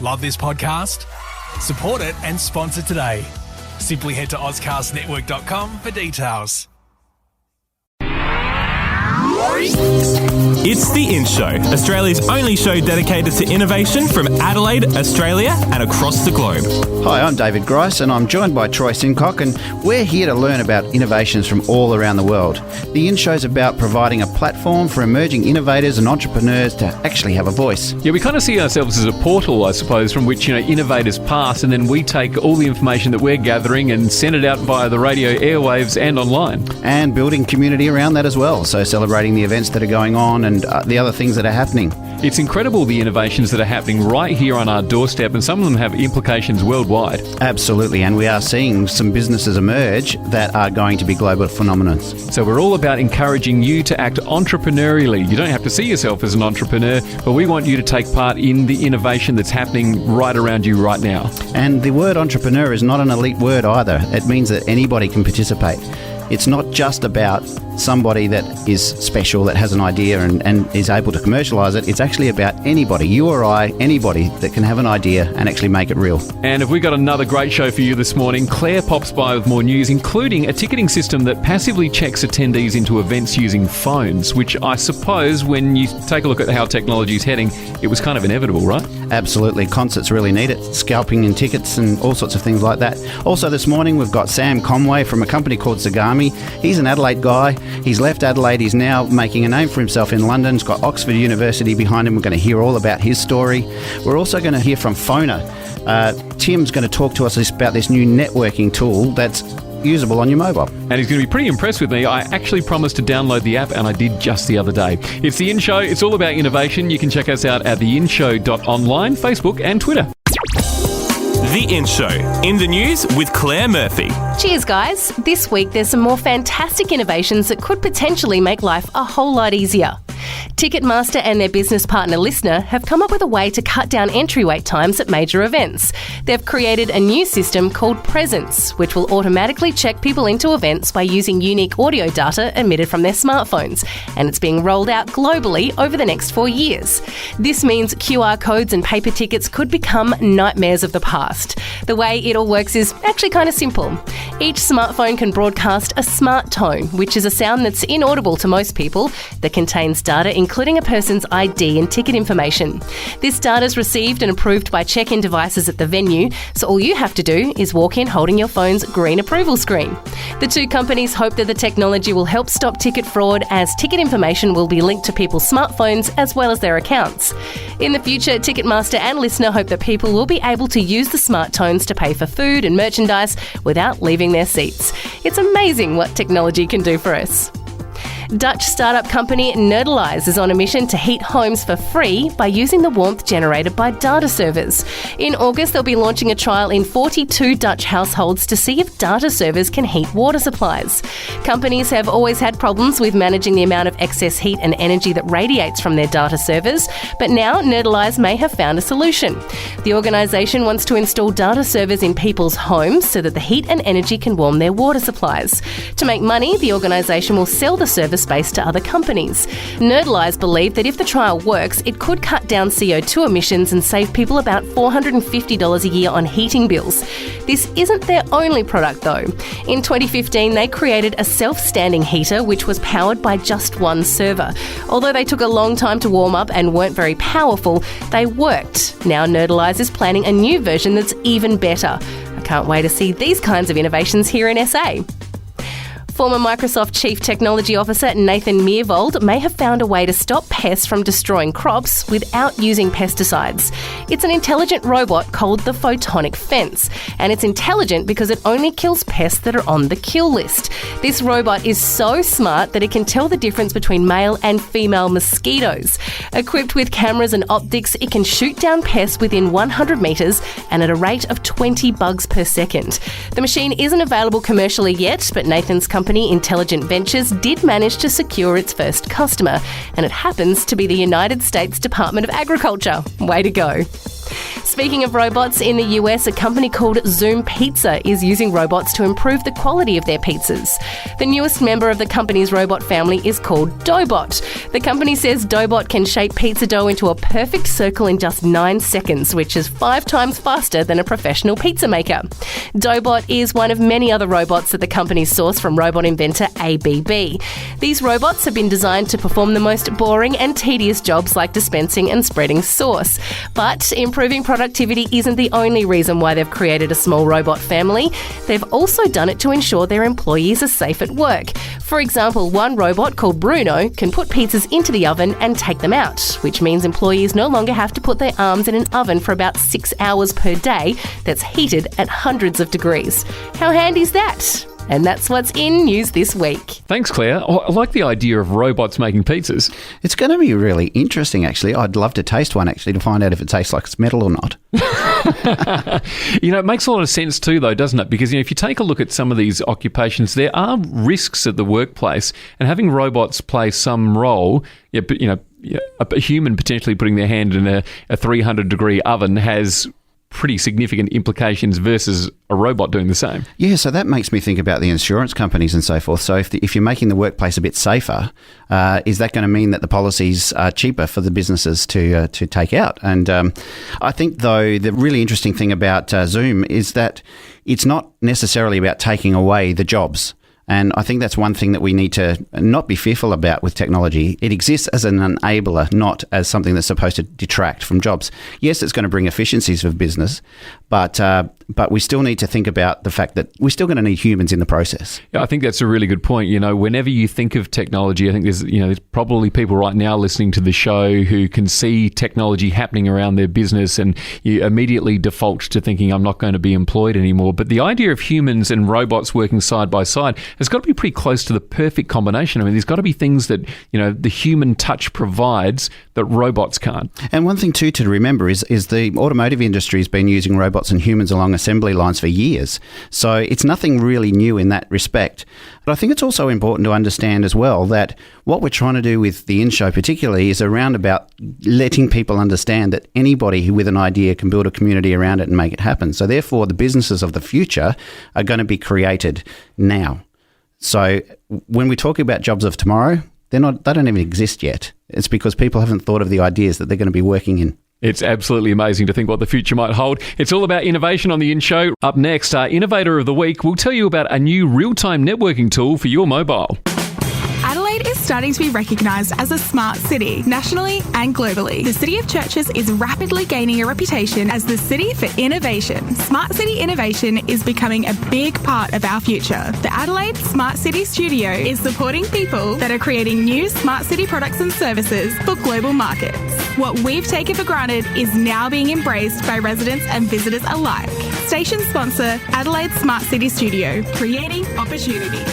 Love this podcast? Support it and sponsor today. Simply head to ozcastnetwork.com for details. It's The In Show, Australia's only show dedicated to innovation from Adelaide, Australia and across the globe. Hi, I'm David Grice and I'm joined by Troy Sincock, and we're here to learn about innovations from all around the world. The In Show is about providing a platform for emerging innovators and entrepreneurs to actually have a voice. Yeah, we kind of see ourselves as a portal, I suppose, from which, innovators pass, and then we take all the information that we're gathering and send it out via the radio airwaves and online. And building community around that as well, so celebrating the events that are going on and the other things that are happening. It's incredible the innovations that are happening right here on our doorstep, and some of them have implications worldwide. Absolutely, and we are seeing some businesses emerge that are going to be global phenomenons. So we're all about encouraging you to act entrepreneurially. You don't have to see yourself as an entrepreneur, but we want you to take part in the innovation that's happening right around you right now. And the word entrepreneur is not an elite word either. It means that anybody can participate. It's not just about somebody that is special, that has an idea and is able to commercialise it. It's actually about anybody, you or I, anybody that can have an idea and actually make it real. And if we've got another great show for you this morning, Claire pops by with more news, including a ticketing system that passively checks attendees into events using phones, which I suppose when you take a look at how technology is heading, it was kind of inevitable, right? Absolutely. Concerts really need it. Scalping in tickets and all sorts of things like that. Also this morning we've got Sam Conway from a company called Zegami. He's an Adelaide guy. He's left Adelaide. He's now making a name for himself in London. He's got Oxford University behind him. We're going to hear all about his story. We're also going to hear from Phoner. Tim's going to talk to us about this new networking tool that's usable on your mobile. And he's going to be pretty impressed with me. I actually promised to download the app, and I did just the other day. It's The In Show. It's all about innovation. You can check us out at theinshow.online, Facebook and Twitter. The In Show, in the news with Claire Murphy. Cheers, guys. This week there's some more fantastic innovations that could potentially make life a whole lot easier. Ticketmaster and their business partner Listener have come up with a way to cut down entry wait times at major events. They've created a new system called Presence, which will automatically check people into events by using unique audio data emitted from their smartphones, and it's being rolled out globally over the next 4 years. This means QR codes and paper tickets could become nightmares of the past. The way it all works is actually kind of simple. Each smartphone can broadcast a smart tone, which is a sound that's inaudible to most people that contains data including a person's ID and ticket information. This data is received and approved by check-in devices at the venue, so all you have to do is walk in holding your phone's green approval screen. The two companies hope that the technology will help stop ticket fraud, as ticket information will be linked to people's smartphones as well as their accounts. In the future, Ticketmaster and Listener hope that people will be able to use the smart tones to pay for food and merchandise without leaving their seats. It's amazing what technology can do for us. Dutch startup company Nerdalize is on a mission to heat homes for free by using the warmth generated by data servers. In August, they'll be launching a trial in 42 Dutch households to see if data servers can heat water supplies. Companies have always had problems with managing the amount of excess heat and energy that radiates from their data servers, but now Nerdalize may have found a solution. The organisation wants to install data servers in people's homes so that the heat and energy can warm their water supplies. To make money, the organisation will sell the server space to other companies. Nerdalize believe that if the trial works, it could cut down CO2 emissions and save people about $450 a year on heating bills. This isn't their only product though. In 2015, they created a self-standing heater which was powered by just one server. Although they took a long time to warm up and weren't very powerful, they worked. Now Nerdalize is planning a new version that's even better. I can't wait to see these kinds of innovations here in SA. Former Microsoft Chief Technology Officer Nathan Myhrvold may have found a way to stop pests from destroying crops without using pesticides. It's an intelligent robot called the Photonic Fence, and it's intelligent because it only kills pests that are on the kill list. This robot is so smart that it can tell the difference between male and female mosquitoes. Equipped with cameras and optics, it can shoot down pests within 100 metres and at a rate of 20 bugs per second. The machine isn't available commercially yet, but Nathan's company Intelligent Ventures did manage to secure its first customer, and it happens to be the United States Department of Agriculture. Way to go. Speaking of robots, in the US, a company called Zoom Pizza is using robots to improve the quality of their pizzas. The newest member of the company's robot family is called Doughbot. The company says Doughbot can shape pizza dough into a perfect circle in just 9 seconds, which is 5 times faster than a professional pizza maker. Doughbot is one of many other robots that the company sourced from robot inventor ABB. These robots have been designed to perform the most boring and tedious jobs like dispensing and spreading sauce. But improving productivity isn't the only reason why they've created a small robot family. They've also done it to ensure their employees are safe at work. For example, one robot called Bruno can put pizzas into the oven and take them out, which means employees no longer have to put their arms in an oven for about 6 hours per day that's heated at hundreds of degrees. How handy is that? And that's what's in news this week. Thanks, Claire. I like the idea of robots making pizzas. It's going to be really interesting, actually. I'd love to taste one, actually, to find out if it tastes like it's metal or not. It makes a lot of sense too, though, doesn't it? Because, if you take a look at some of these occupations, there are risks at the workplace, and having robots play some role, a human potentially putting their hand in a 300-degree oven has pretty significant implications versus a robot doing the same. Yeah, so that makes me think about the insurance companies and so forth. So if you're making the workplace a bit safer, is that going to mean that the policies are cheaper for the businesses to take out? And I think, though, the really interesting thing about Zoom is that it's not necessarily about taking away the jobs. And I think that's one thing that we need to not be fearful about with technology. It exists as an enabler, not as something that's supposed to detract from jobs. Yes, it's going to bring efficiencies for business, but we still need to think about the fact that we're still going to need humans in the process. Yeah, I think that's a really good point. Whenever you think of technology, I think there's probably people right now listening to the show who can see technology happening around their business, and you immediately default to thinking, I'm not going to be employed anymore. But the idea of humans and robots working side by side has got to be pretty close to the perfect combination. I mean, there's got to be things that, the human touch provides that robots can't. And one thing too to remember is the automotive industry has been using robots and humans along assembly lines for years. So it's nothing really new in that respect. But I think it's also important to understand as well that what we're trying to do with the in-show particularly is around about letting people understand that anybody with an idea can build a community around it and make it happen. So therefore, the businesses of the future are going to be created now. So when we talk about jobs of tomorrow, they don't even exist yet. It's because people haven't thought of the ideas that they're going to be working in. It's absolutely amazing to think what the future might hold. It's all about innovation on the In Show. Up next, our Innovator of the Week will tell you about a new real-time networking tool for your mobile. Adelaide is starting to be recognised as a smart city, nationally and globally. The City of Churches is rapidly gaining a reputation as the city for innovation. Smart city innovation is becoming a big part of our future. The Adelaide Smart City Studio is supporting people that are creating new smart city products and services for global markets. What we've taken for granted is now being embraced by residents and visitors alike. Station sponsor, Adelaide Smart City Studio, creating opportunities.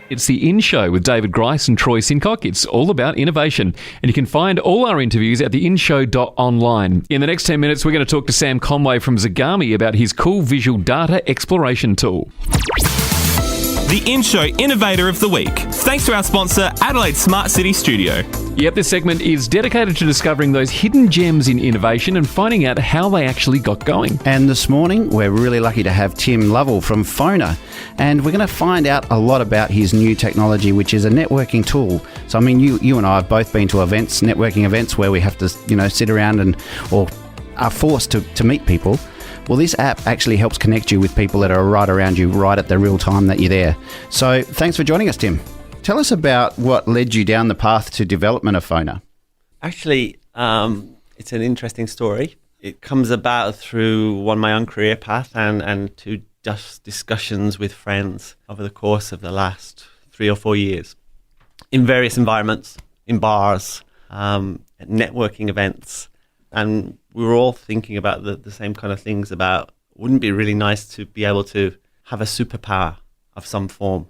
It's the In Show with David Grice and Troy Sincock. It's all about innovation. And you can find all our interviews at theinshow.online. In the next 10 minutes, we're going to talk to Sam Conway from Zegami about his cool visual data exploration tool. The In Show Innovator of the Week. Thanks to our sponsor, Adelaide Smart City Studio. Yep, this segment is dedicated to discovering those hidden gems in innovation and finding out how they actually got going. And this morning, we're really lucky to have Tim Lovell from Phoner. And we're going to find out a lot about his new technology, which is a networking tool. So, I mean, you and I have both been to events, networking events, where we have to, sit around or are forced to meet people. Well, this app actually helps connect you with people that are right around you, right at the real time that you're there. So thanks for joining us, Tim. Tell us about what led you down the path to development of Phoner. Actually, it's an interesting story. It comes about through one, my own career path and to just discussions with friends over the course of the last 3 or 4 years in various environments, in bars, at networking events. And we were all thinking about the same kind of things about, wouldn't it be really nice to be able to have a superpower of some form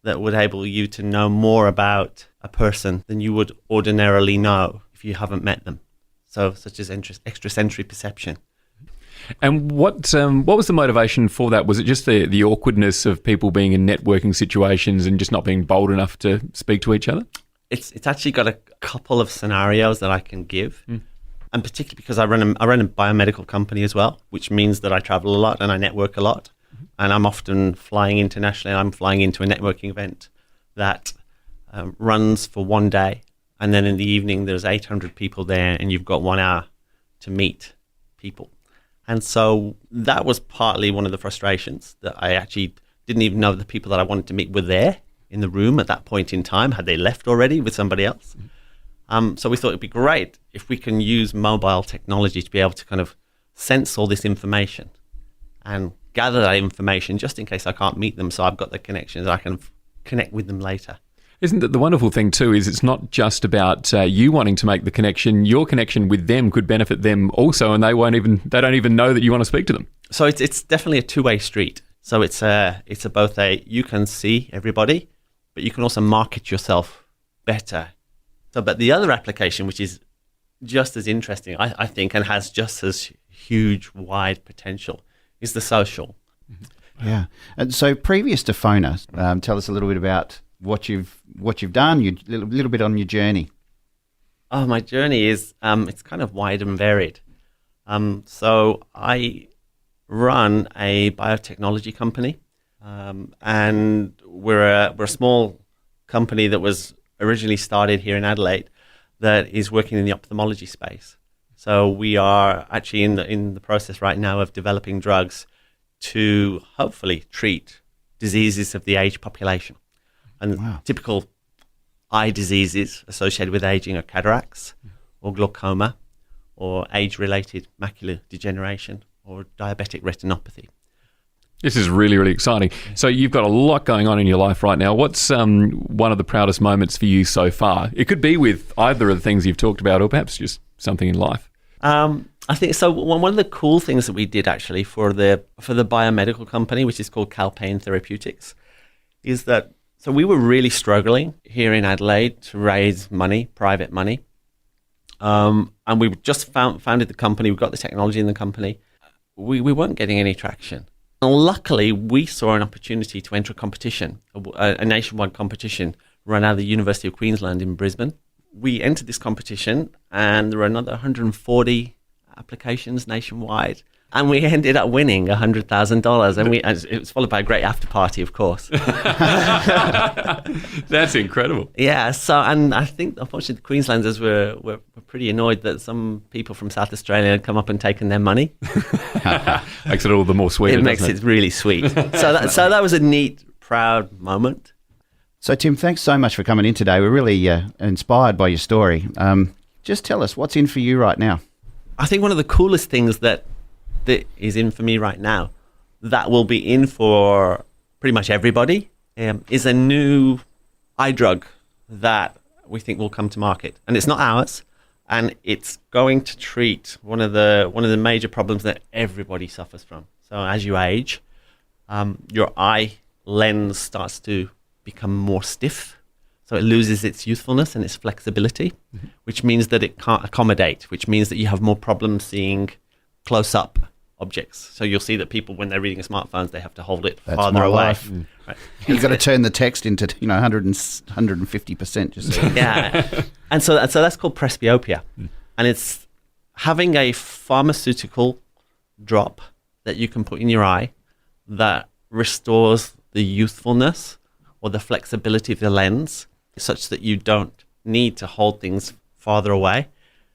that would enable you to know more about a person than you would ordinarily know if you haven't met them. So such as extrasensory perception. And what was the motivation for that? Was it just the awkwardness of people being in networking situations and just not being bold enough to speak to each other? It's actually got a couple of scenarios that I can give. And particularly because I run a biomedical company as well, which means that I travel a lot and I network a lot. And I'm often flying internationally. I'm flying into a networking event that runs for one day. And then in the evening, there's 800 people there and you've got 1 hour to meet people. And so that was partly one of the frustrations, that I actually didn't even know the people that I wanted to meet were there in the room at that point in time. Had they left already with somebody else? So we thought it'd be great if we can use mobile technology to be able to kind of sense all this information and gather that information just in case I can't meet them. So I've got the connections, I can connect with them later. Isn't it the wonderful thing too is it's not just about you wanting to make the connection. Your connection with them could benefit them also, and they don't even know that you want to speak to them. So it's definitely a two-way street. So it's both you can see everybody, but you can also market yourself better. So, but the other application, which is just as interesting, I think, and has just as huge, wide potential, is the social. Yeah. And so previous to Phoner, tell us a little bit about what you've done, a little bit on your journey. Oh, my journey is it's kind of wide and varied. So I run a biotechnology company, and we're a small company that was originally started here in Adelaide that is working in the ophthalmology space. So we are actually in the process right now of developing drugs to hopefully treat diseases of the age population. And typical eye diseases associated with aging are cataracts or glaucoma or age-related macular degeneration or diabetic retinopathy. This is really, really exciting. So you've got a lot going on in your life right now. What's one of the proudest moments for you so far? It could be with either of the things you've talked about or perhaps just something in life. I think so. One of the cool things that we did actually for the biomedical company, which is called Calpain Therapeutics, is that so we were really struggling here in Adelaide to raise money, private money. And we just founded the company. We got the technology in the company. We weren't getting any traction. And luckily, we saw an opportunity to enter a competition, a nationwide competition run out of the University of Queensland in Brisbane. We entered this competition and there were another 140 applications nationwide. And we ended up winning $100,000, and it was followed by a great after party, of course. That's incredible. Yeah. So, and I think unfortunately the Queenslanders were pretty annoyed that some people from South Australia had come up and taken their money. Makes it all the more sweet. It makes it really sweet. So that was a neat, proud moment. So Tim, thanks so much for coming in today. We're really inspired by your story. Just tell us what's in for you right now. I think one of the coolest things that is in for me right now, that will be in for pretty much everybody, is a new eye drug that we think will come to market. And it's not ours, and it's going to treat one of the major problems that everybody suffers from. So as you age, your eye lens starts to become more stiff. So it loses its youthfulness and its flexibility, which means that it can't accommodate, which means that you have more problems seeing close-up objects. So you'll see that people, when they're reading smartphones, they have to hold it farther away. Right. You've got to turn the text into 150%. Just so. Yeah, and so that's called presbyopia, and it's having a pharmaceutical drop that you can put in your eye that restores the youthfulness or the flexibility of the lens, such that you don't need to hold things farther away.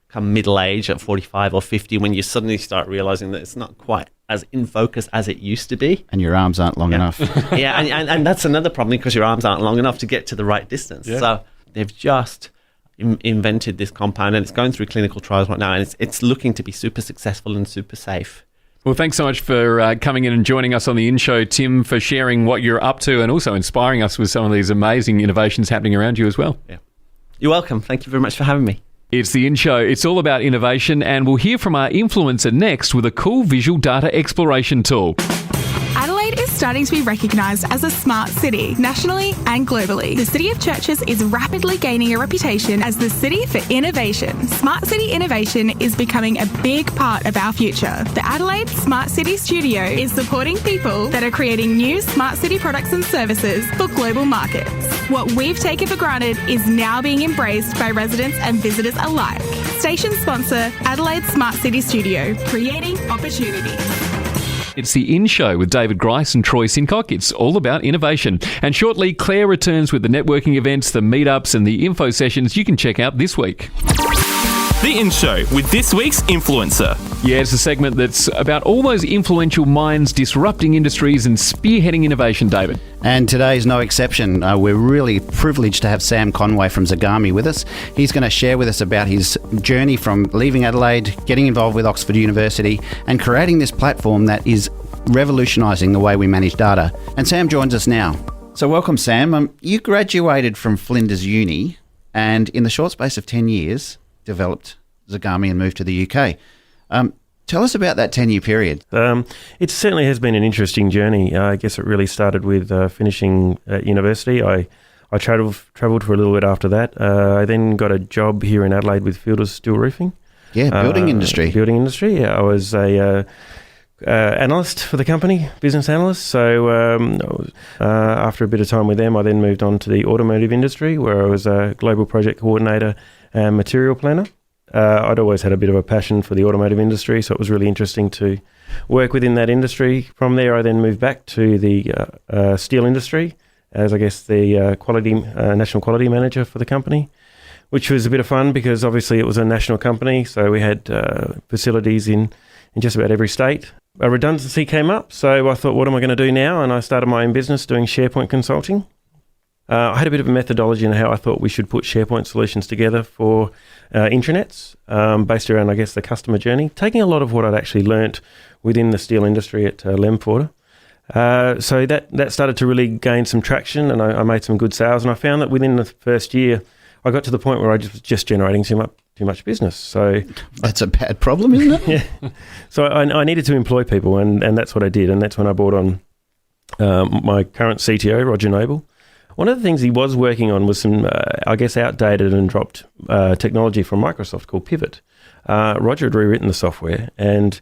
Come middle age at 45 or 50, when you suddenly start realizing that it's not quite as in focus as it used to be. And your arms aren't long enough. Yeah, and that's another problem because your arms aren't long enough to get to the right distance. Yeah. So they've just invented this compound and it's going through clinical trials right now, and it's looking to be super successful and super safe. Well, thanks so much for coming in and joining us on the In Show, Tim, for sharing what you're up to and also inspiring us with some of these amazing innovations happening around you as well. Yeah, you're welcome. Thank you very much for having me. It's the In Show. It's all about innovation, and we'll hear from our influencer next with a cool visual data exploration tool. Adelaide is starting to be recognised as a smart city, nationally and globally. The City of Churches is rapidly gaining a reputation as the city for innovation. Smart city innovation is becoming a big part of our future. The Adelaide Smart City Studio is supporting people that are creating new smart city products and services for global markets. What we've taken for granted is now being embraced by residents and visitors alike. Station sponsor, Adelaide Smart City Studio, creating opportunity. It's the In Show with David Grice and Troy Sincock. It's all about innovation. And shortly, Claire returns with the networking events, the meetups and the info sessions you can check out this week. The In Show with this week's influencer. Yeah, it's a segment that's about all those influential minds disrupting industries and spearheading innovation, David. And today's no exception. We're really privileged to have Sam Conway from Zegami with us. He's going to share with us about his journey from leaving Adelaide, getting involved with Oxford University, and creating this platform that is revolutionising the way we manage data. And Sam joins us now. So welcome, Sam. You graduated from Flinders Uni and in the short space of 10 years developed Zegami and moved to the UK. Tell us about that 10-year period. It certainly has been an interesting journey. I guess it really started with finishing at university. I travelled for a little bit after that. I then got a job here in Adelaide with Fielders Steel Roofing. Yeah, building industry. Building industry, yeah. I was a analyst for the company, business analyst. So after a bit of time with them, I then moved on to the automotive industry where I was a global project coordinator and material planner. I'd always had a bit of a passion for the automotive industry, so it was really interesting to work within that industry. From there, I then moved back to the steel industry as, I guess, the national quality manager for the company, which was a bit of fun because obviously it was a national company, so we had facilities in just about every state. A redundancy came up, so I thought, what am I going to do now? And I started my own business doing SharePoint consulting. I had a bit of a methodology in how I thought we should put SharePoint solutions together for intranets based around, I guess, the customer journey, taking a lot of what I'd actually learnt within the steel industry at Lemporter. So that started to really gain some traction and I made some good sales. And I found that within the first year, I got to the point where I was just generating too much business. So that's a bad problem, isn't it? Yeah. So I needed to employ people and that's what I did. And that's when I brought on my current CTO, Roger Noble. One of the things he was working on was some, I guess, outdated and dropped technology from Microsoft called Pivot. Roger had rewritten the software and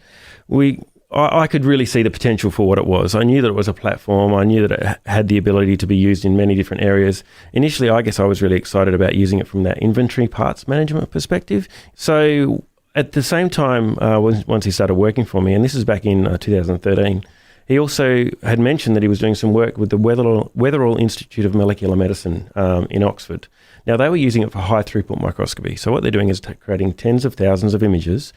I could really see the potential for what it was. I knew that it was a platform. I knew that it had the ability to be used in many different areas. Initially, I guess I was really excited about using it from that inventory parts management perspective. So at the same time, once he started working for me, and this is back in 2013, he also had mentioned that he was doing some work with the Weatherall Institute of Molecular Medicine in Oxford. Now, they were using it for high throughput microscopy. So what they're doing is creating tens of thousands of images,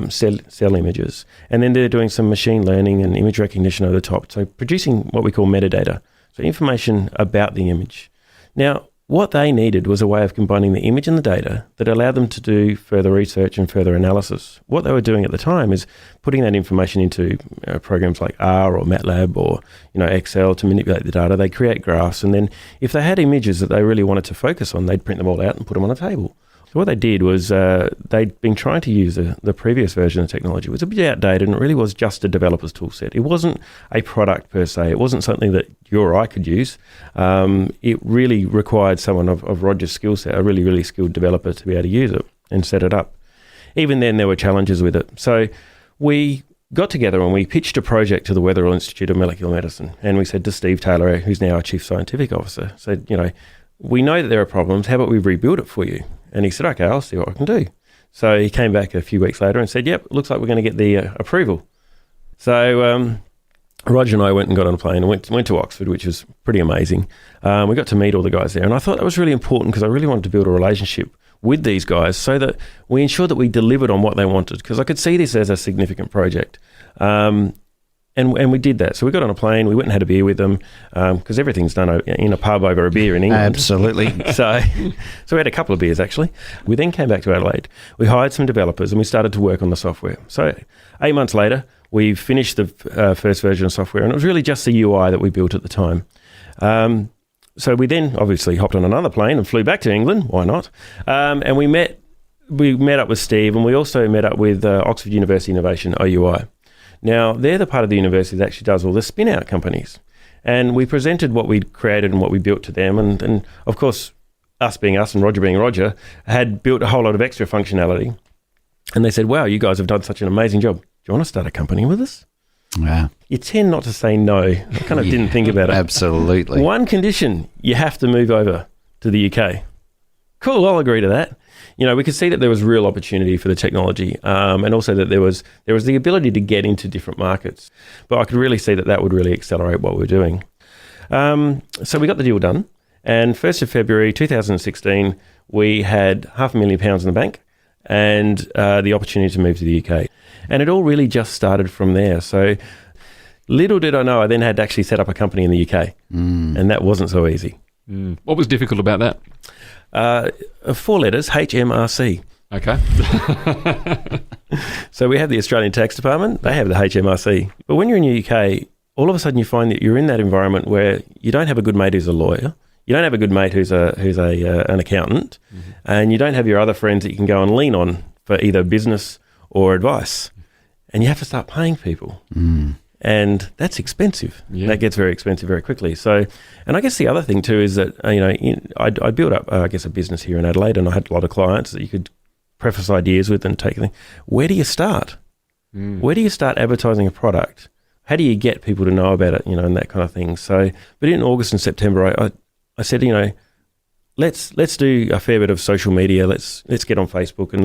cell images, and then they're doing some machine learning and image recognition over the top. So producing what we call metadata, so information about the image. Now, what they needed was a way of combining the image and the data that allowed them to do further research and further analysis. What they were doing at the time is putting that information into programs like R or MATLAB or Excel to manipulate the data. They create graphs, and then if they had images that they really wanted to focus on, they'd print them all out and put them on a table. So what they did was they'd been trying to use the previous version of technology. It was a bit outdated and it really was just a developer's tool set. It wasn't a product per se. It wasn't something that you or I could use. It really required someone of Roger's skill set, a really, really skilled developer to be able to use it and set it up. Even then, there were challenges with it. So we got together and we pitched a project to the Weatherall Institute of Molecular Medicine. And we said to Steve Taylor, who's now our Chief Scientific Officer, said, we know that there are problems. How about we rebuild it for you? And he said, okay, I'll see what I can do. So he came back a few weeks later and said, yep, looks like we're going to get the approval. So Roger and I went and got on a plane and went to Oxford, which was pretty amazing. We got to meet all the guys there. And I thought that was really important because I really wanted to build a relationship with these guys so that we ensured that we delivered on what they wanted, because I could see this as a significant project. And we did that. So we got on a plane, we went and had a beer with them, because everything's done in a pub over a beer in England. Absolutely. So we had a couple of beers, actually. We then came back to Adelaide. We hired some developers and we started to work on the software. So 8 months later, we finished the first version of software, and it was really just the UI that we built at the time. So we then obviously hopped on another plane and flew back to England. Why not? And we met up with Steve, and we also met up with Oxford University Innovation, OUI. Now, they're the part of the university that actually does all the spin-out companies. And we presented what we'd created and what we built to them. And of course, us being us and Roger being Roger, had built a whole lot of extra functionality. And they said, wow, you guys have done such an amazing job. Do you want to start a company with us? Wow. You tend not to say no. I kind of didn't think about it. Absolutely. One condition, you have to move over to the UK. Cool, I'll agree to that. We could see that there was real opportunity for the technology, and also that there was the ability to get into different markets. But I could really see that would really accelerate what we're doing. So we got the deal done, and 1st of February 2016, we had £500,000 in the bank and the opportunity to move to the UK. And it all really just started from there. So little did I know, I then had to actually set up a company in the UK, and that wasn't so easy. What was difficult about that? 4 letters, HMRC. Okay. So we have the Australian Tax Department, they have the HMRC. But when you're in the UK, all of a sudden you find that you're in that environment where you don't have a good mate who's a lawyer, you don't have a good mate who's an accountant, and you don't have your other friends that you can go and lean on for either business or advice. And you have to start paying people. And that's expensive. Yeah. That gets very expensive very quickly. So, and I guess the other thing too is that, I built up, a business here in Adelaide, and I had a lot of clients that you could preface ideas with and take. Where do you start? Where do you start advertising a product? How do you get people to know about it, and that kind of thing. So, but in August and September, I said, let's do a fair bit of social media. Let's get on Facebook and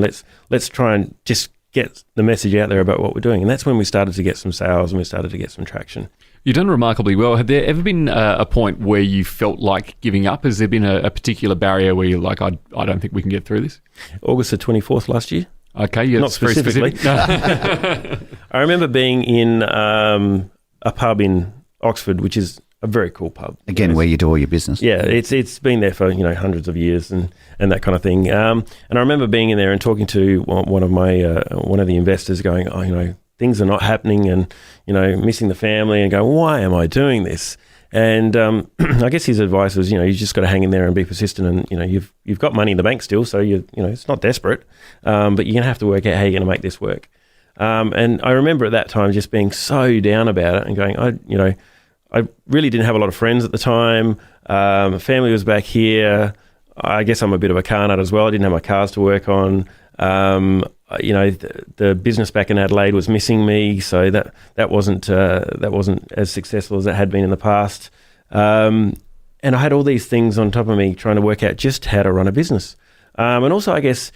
let's try and just get the message out there about what we're doing. And that's when we started to get some sales and we started to get some traction. You've done remarkably well. Had there ever been a point where you felt like giving up? Has there been a particular barrier where you're like, I don't think we can get through this? August the 24th last year. Okay, yeah, not very specifically. specific. I remember being in a pub in Oxford, which is a very cool pub. Again, where you do all your business. Yeah, it's been there for hundreds of years and that kind of thing. And I remember being in there and talking to one of the investors, going, things are not happening, and missing the family, and going, why am I doing this? And I guess his advice was, you just got to hang in there and be persistent, and you've got money in the bank still, so it's not desperate, but you're gonna have to work out how you're gonna make this work. And I remember at that time just being so down about it and going, I really didn't have a lot of friends at the time. Family was back here. I guess I'm a bit of a car nut as well. I didn't have my cars to work on. The business back in Adelaide was missing me, so that wasn't as successful as it had been in the past. And I had all these things on top of me trying to work out just how to run a business. And also, I guess,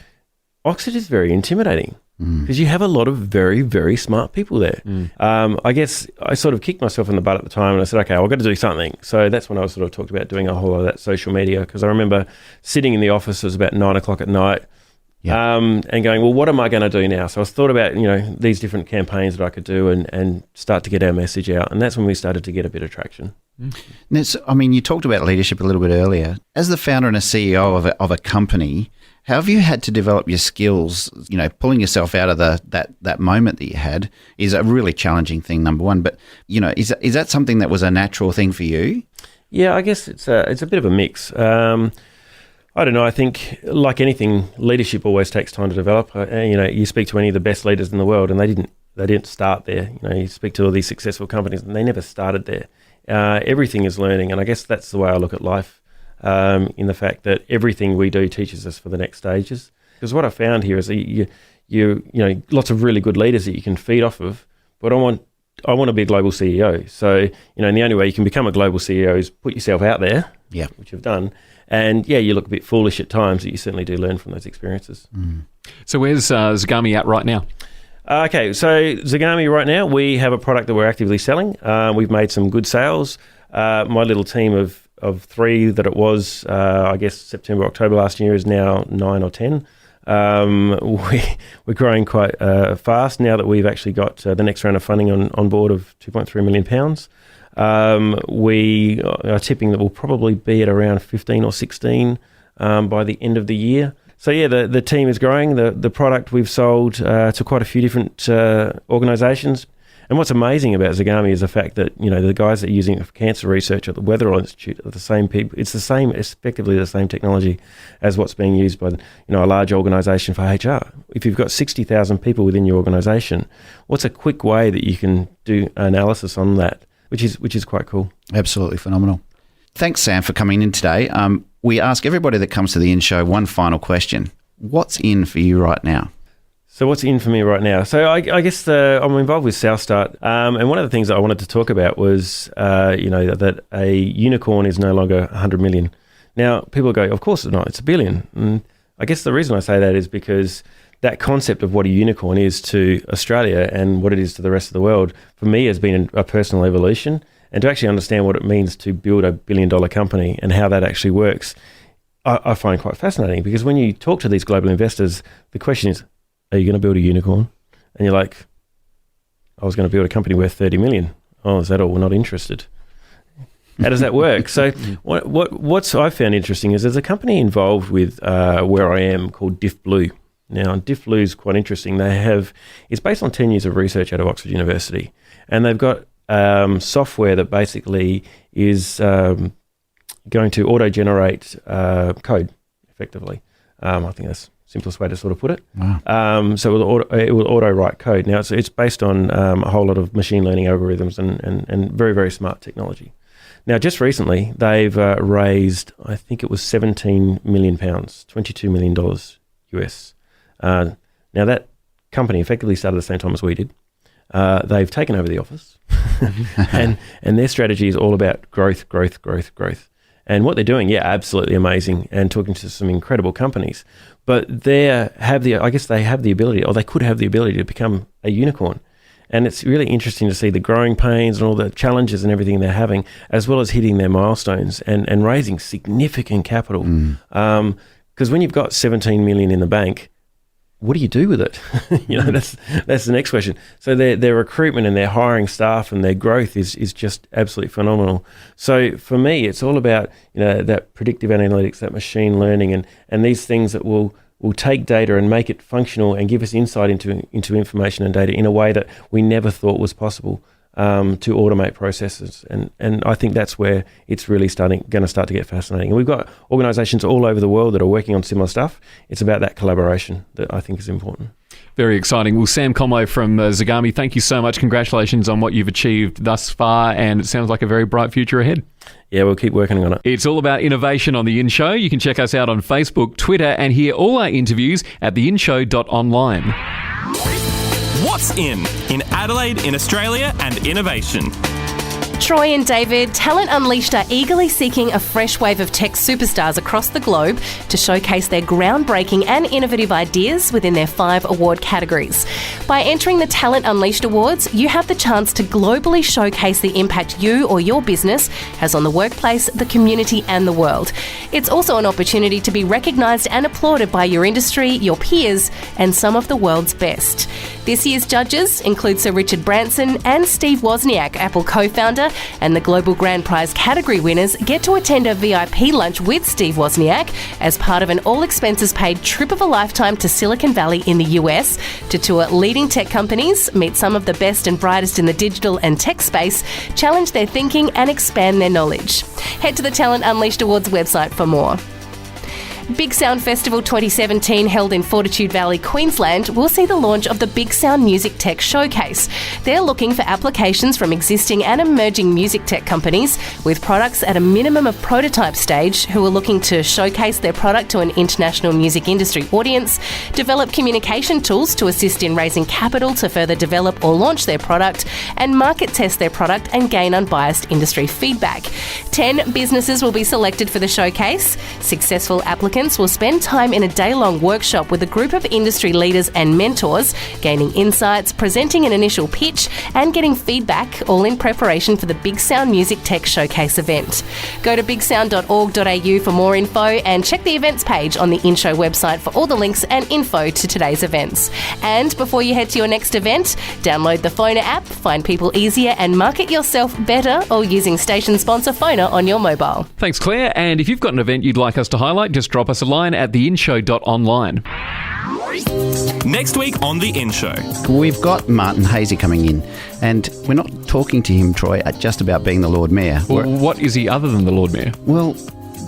Oxford is very intimidating. Because you have a lot of very, very smart people there. I guess I sort of kicked myself in the butt at the time, and I said, okay, I've got to do something. So that's when I sort of talked about doing a whole lot of that social media, because I remember sitting in the office, it was about 9 o'clock at night, and going, well, what am I going to do now? So I thought about, these different campaigns that I could do and start to get our message out. And that's when we started to get a bit of traction. Now, you talked about leadership a little bit earlier. As the founder and a CEO of a company, how have you had to develop your skills? Pulling yourself out of that moment that you had is a really challenging thing, number one. But, is that something that was a natural thing for you? Yeah, I guess it's a bit of a mix. I don't know. I think, like anything, leadership always takes time to develop. You speak to any of the best leaders in the world, and they didn't start there. You speak to all these successful companies, and they never started there. Everything is learning, and I guess that's the way I look at life. In the fact that everything we do teaches us for the next stages. Because what I found here is that you lots of really good leaders that you can feed off of, but I want to be a global CEO. So, and the only way you can become a global CEO is put yourself out there, which you've done. And you look a bit foolish at times, but you certainly do learn from those experiences. So where's Zegami at right now? Okay, so Zegami right now, we have a product that we're actively selling. We've made some good sales. My little team of 3 that it was, I guess, September, October last year is now 9 or 10. We're growing quite fast now that we've actually got the next round of funding on board of £2.3 million. We are tipping that we'll probably be at around 15 or 16 by the end of the year. So the team is growing. The product we've sold to quite a few different organisations. And what's amazing about Zegami is the fact that, the guys that are using it for cancer research at the Weather Institute are the same people. It's effectively the same technology as what's being used by, a large organisation for HR. If you've got 60,000 people within your organisation, what's a quick way that you can do analysis on that, which is quite cool. Absolutely phenomenal. Thanks, Sam, for coming in today. We ask everybody that comes to the In Show one final question. What's in for you right now? So what's in for me right now? So I guess I'm involved with Southstart, and one of the things that I wanted to talk about was, that a unicorn is no longer 100 million. Now, people go, of course it's not, it's $1 billion. And I guess the reason I say that is because that concept of what a unicorn is to Australia and what it is to the rest of the world, for me, has been a personal evolution. And to actually understand what it means to build a $1 billion company and how that actually works, I find quite fascinating, because when you talk to these global investors, the question is, are you going to build a unicorn? And you're like, I was going to build a company worth 30 million. Oh, is that all? We're not interested. How does that work? So what's I found interesting is there's a company involved with where I am called Diff Blue. Now, Diff Blue is quite interesting. It's based on 10 years of research out of Oxford University, and they've got software that basically is going to auto-generate code, effectively. I think that's simplest way to sort of put it. Wow. So it will auto-write code. Now, it's based on a whole lot of machine learning algorithms and very, very smart technology. Now, just recently, they've raised, I think it was £17 million, $22 million US. Now, that company effectively started at the same time as we did. They've taken over the office, and their strategy is all about growth. And what they're doing, absolutely amazing, and talking to some incredible companies. But they have the ability, or they could have the ability to become a unicorn. And it's really interesting to see the growing pains and all the challenges and everything they're having, as well as hitting their milestones and raising significant capital. Because when you've got 17 million in the bank, what do you do with it? That's the next question. So their recruitment and their hiring staff and their growth is just absolutely phenomenal. So for me, it's all about that predictive analytics, that machine learning, and these things that will take data and make it functional and give us insight into information and data in a way that we never thought was possible to automate processes. And I think that's where it's really going to start to get fascinating. And we've got organisations all over the world that are working on similar stuff. It's about that collaboration that I think is important. Very exciting. Well, Sam Conway from Zegami, thank you so much. Congratulations on what you've achieved thus far, and it sounds like a very bright future ahead. Yeah, we'll keep working on it. It's all about innovation on The In Show. You can check us out on Facebook, Twitter, and hear all our interviews at theinshow.online. What's in Adelaide, in Australia, and innovation? Troy and David, Talent Unleashed are eagerly seeking a fresh wave of tech superstars across the globe to showcase their groundbreaking and innovative ideas within their 5 award categories. By entering the Talent Unleashed Awards, you have the chance to globally showcase the impact you or your business has on the workplace, the community, and the world. It's also an opportunity to be recognised and applauded by your industry, your peers, and some of the world's best. This year's judges include Sir Richard Branson and Steve Wozniak, Apple co-founder, and the Global Grand Prize category winners get to attend a VIP lunch with Steve Wozniak as part of an all-expenses-paid trip of a lifetime to Silicon Valley in the US to tour leading tech companies, meet some of the best and brightest in the digital and tech space, challenge their thinking and expand their knowledge. Head to the Talent Unleashed Awards website for more. Big Sound Festival 2017, held in Fortitude Valley, Queensland, will see the launch of the Big Sound Music Tech Showcase. They're looking for applications from existing and emerging music tech companies with products at a minimum of prototype stage who are looking to showcase their product to an international music industry audience, develop communication tools to assist in raising capital to further develop or launch their product, and market test their product and gain unbiased industry feedback. 10 businesses will be selected for the showcase. Successful applicants will spend time in a day-long workshop with a group of industry leaders and mentors, gaining insights, presenting an initial pitch, and getting feedback, all in preparation for the Big Sound Music Tech Showcase event. Go to bigsound.org.au for more info and check the events page on the In Show website for all the links and info to today's events. And before you head to your next event, download the Phoner app, find people easier, and market yourself better, all using station sponsor Phoner on your mobile. Thanks, Claire. And if you've got an event you'd like us to highlight, just drop us a line at theinshow.online. Next week on The In Show. We've got Martin Hazy coming in, and we're not talking to him, Troy, just about being the Lord Mayor. Well, what is he other than the Lord Mayor? Well,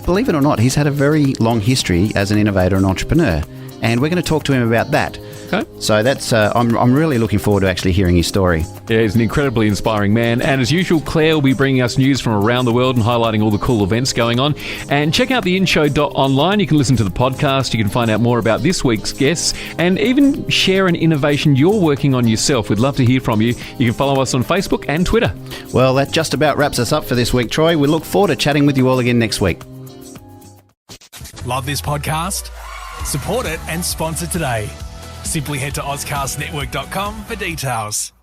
believe it or not, he's had a very long history as an innovator and entrepreneur, and we're going to talk to him about that. Okay. So that's I'm really looking forward to actually hearing his story. Yeah, he's an incredibly inspiring man. And as usual, Claire will be bringing us news from around the world and highlighting all the cool events going on. And check out theinshow.online. You can listen to the podcast. You can find out more about this week's guests and even share an innovation you're working on yourself. We'd love to hear from you. You can follow us on Facebook and Twitter. Well, that just about wraps us up for this week, Troy. We look forward to chatting with you all again next week. Love this podcast? Support it and sponsor today. Simply head to AuscastNetwork.com for details.